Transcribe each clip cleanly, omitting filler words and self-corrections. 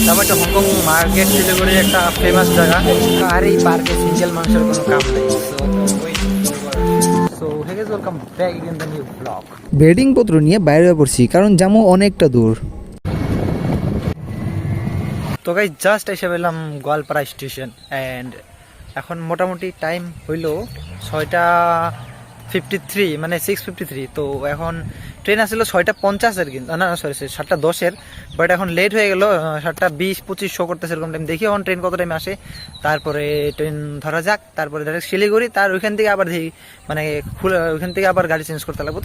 তারপর একটা Hong Kong market শিলিগুড়ির একটা ফেমাস জায়গা। আর এই পার্কে সিঙ্গেল মানুষের কোনো কাম নেই। So hey guys, welcome back in the new vlog. Bedding পত্র নিয়ে বাইরে পড়ছি কারণ জামু অনেকটা দূর। তো গাইস জাস্ট এসে পেলাম গোয়ালপাড়া স্টেশন অ্যান্ড এখন মোটামুটি টাইম হইল 6:53, মানে 6:53। তো এখন ট্রেন আসছিল 6:50-এর, কিন্তু না সরি 7:10-এর, বাট এখন লেট হয়ে গেল। 7:20-25 শো করতেছে এরকম টাইম। দেখি এখন ট্রেন কত টাইমে আসে, তারপরে ট্রেন ধরা যাক, তারপরে ডাইরেক্ট শিলিগুড়ি, তার ওইখান থেকে আবার দেখি মানে ওইখান থেকে আবার গাড়ি চেঞ্জ করতে লাগবো।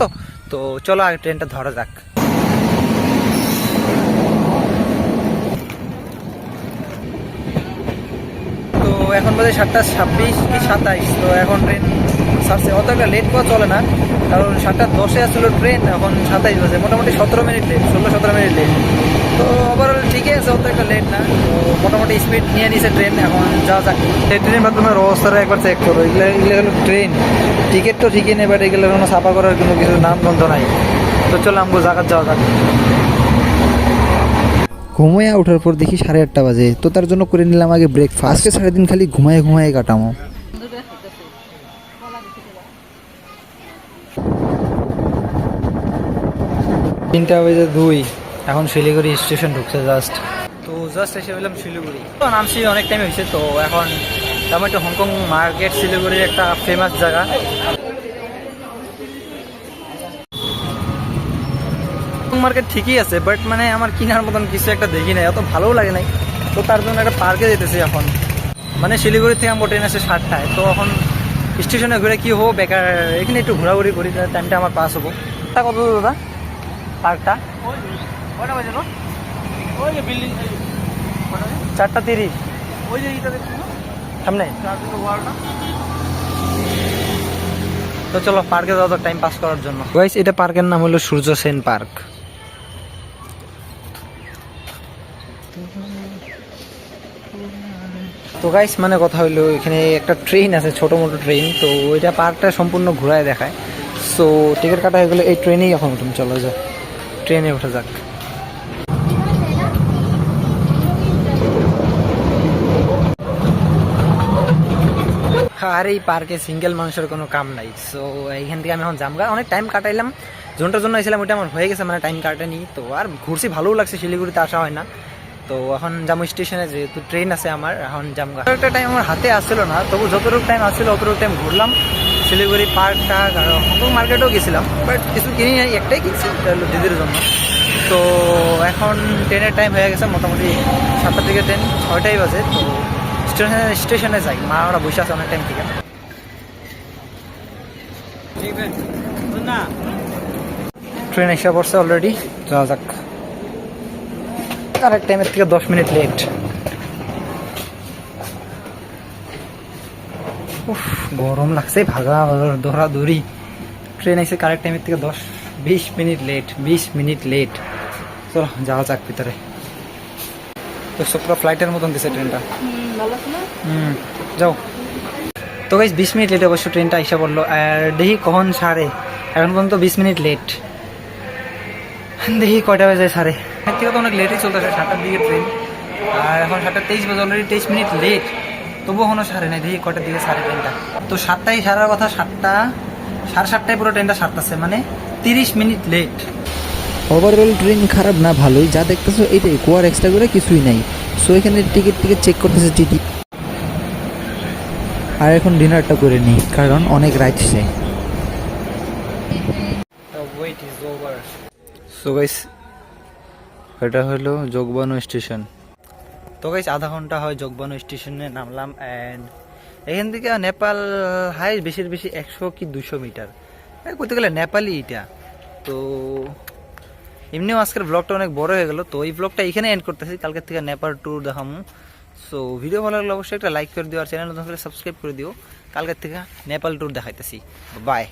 তো চলো আগে ট্রেনটা ধরা যাক। তো এখন বাজে 7:26 কি 27। তো এখন ট্রেন ছাড়ছে, অত একটা লেট করা চলে না, কারণ 7:10-এ আসছিল ট্রেন, এখন 27 বাজে, মোটামুটি 17 মিনিট লেট, 16-17 মিনিট লেট। তো ওভারঅল ঠিকই আছে, অত একটা লেট না। তো মোটামুটি স্পিড নিয়ে নিছে ট্রেন, এখন যাওয়া যাক। এই ট্রেনের মাধ্যমে অবস্থাটা একবার চেক করো। এগুলো হলো ট্রেন, টিকিট তো ঠিকই নেই, বাট এগুলো কোনো ছাপা করার কোনো কিছু নাম গন্ধ নাই। তো চলো আমাকে জায়গা যাওয়া যাক। ঘুমাইয়া ওঠার পর দেখি 8:30 বাজে, তো তার জন্য করে নিলাম আগে ব্রেকফাস্ট। আজকে সারাদিন খালি ঘুমায় কাটামো। 3:02 এখন শিলিগুড়ি স্টেশন ঢুকছে জাস্ট। তো জাস্ট এসে পেলাম শিলিগুড়ি। তো নামছি অনেক টাইম হয়েছে। তো এখন তেমন একটা হংকং মার্কেট শিলিগুড়ির একটা ফেমাস জায়গা। মার্কেট ঠিকই আছে, বাট মানে আমার কেনার মতন কিছু একটা দেখি নাই, অত ভালোও লাগে নাই। তো তার জন্য একটা পার্কে যেতেছি এখন। মানে শিলিগুড়ি থেকে আমার ট্রেন আসে 7টায়। তো এখন স্টেশনে ঘুরে কি হবো, বেকার এখানে একটু ঘোরাঘুরি করি, টাইমটা আমার পাস হবো। তা কত দূর দাদা পার্কটা? 4:30 সামনে। তো চলো পার্কে যাওয়া টাইম পাস করার জন্য। গাইস এটা পার্কের নাম হলো সূর্য সেন পার্ক। তো গাইস মানে কথা হইলো, এখানে একটা ট্রেন আছে, ছোট মোটো ট্রেন। তো ওইটা পার্কটা সম্পূর্ণ ঘুরায় দেখায়। সো টিকিট কাটা হয়ে গেলে এই ট্রেনেই এখন উঠুন, চলো যাক ট্রেনে ওঠা যাক। আর এই পার্কে সিঙ্গেল মানুষের কোনো কাম নাই। সো এইখান থেকে আমি এখন জামগা, অনেক টাইম কাটাইলাম, জোনটার জন্য এসেছিলাম ওইটা আমার হয়ে গেছে, মানে টাইম কাটানি। তো আর ঘুরছি, ভালোও লাগছে, শিলিগুড়িতে আসা হয় না। তো এখন জামু স্টেশনে, যেহেতু ট্রেন আছে আমার, এখন জামগা। একটা টাইম আমার হাতে আসছিল না, তবু যতটুকু টাইম আসছিল অতটুকু টাইম ঘুরলাম শিলিগুড়ি পার্কটা। হংকং মার্কেটেও গেছিলাম, বাট কিছু কিনি নাই, একটাই কিনছি, এটা হলো দিদির জন্য। তো এখন ট্রেনের টাইম হয়ে গেছে, মোটামুটি 7টার দিকে ট্রেন, 6টাই বাজে। তো স্টেশনে যাই, মা ওরা বসে আছে অনেক টাইম থেকে। ট্রেন এসে পড়ছে অলরেডি, যাওয়া যাক। কারেক্ট টাইমের থেকে 10 মিনিট লেট। গরম লাগছে, ভাগা দৌড়াদৌড়ি। ট্রেন এসে কারেক্ট টাইমের থেকে 10-20 মিনিট লেট, 20 মিনিট লেট। চলো যাওয়া যাক ভিতরে। তো সবটা ফ্লাইটের মতন দিছে ট্রেনটা। যাও। তো গাইস 20 মিনিট লেট অবশ্য ট্রেনটা এসে পড়লো। আর দেখি কখন ছাড়ে, এখন পর্যন্ত 20 মিনিট লেট। দেখি কয়টা বাজে ছাড়ে। এর থেকে তো অনেক লেটই চলতেছে, 7টার দিকে ট্রেন, আর এখন 7:23 বাজে, অলরেডি 23 মিনিট লেট। তবুও এখনো ছাড়ে নাই, দেখি কয়টার দিকে ছাড়ে ট্রেনটা। তো 7টায় ছাড়ার কথা, 7:30 পুরো ট্রেনটা ছাড়তেছে, মানে 30 মিনিট লেট। ওভারঅল ট্রেন খারাপ না, ভালোই। যা দেখতেছো এটাই, কোয়ার এক্সট্রা করে কিছুই নাই। সো এখানে টিকিট চেক করতেছে টিটি। আর এখন ডিনারটা করে নিই, কারণ অনেক রাইটছে। সো গাইস এটা হলো যোগবানু স্টেশন। তো গাইস আধা ঘন্টা হয় যোগবানু স্টেশনে নামলাম। অ্যান্ড এখান থেকে নেপাল হাই বেশি 100 কি 200 মিটার, করতে গেলে নেপালি এটা। তো এমনিও আজকের ব্লগটা অনেক বড় হয়ে গেল, তো এই ব্লগটা এখানে এন্ড করতেছি। কালকের থেকে নেপাল ট্যুর দেখামু। সো ভিডিও ভালো লাগলে অবশ্যই একটা লাইক করে দিও, আর চ্যানেল নতুন করে সাবস্ক্রাইব করে দিও। কালকের থেকে নেপাল ট্যুর দেখাইতেছি। বাই।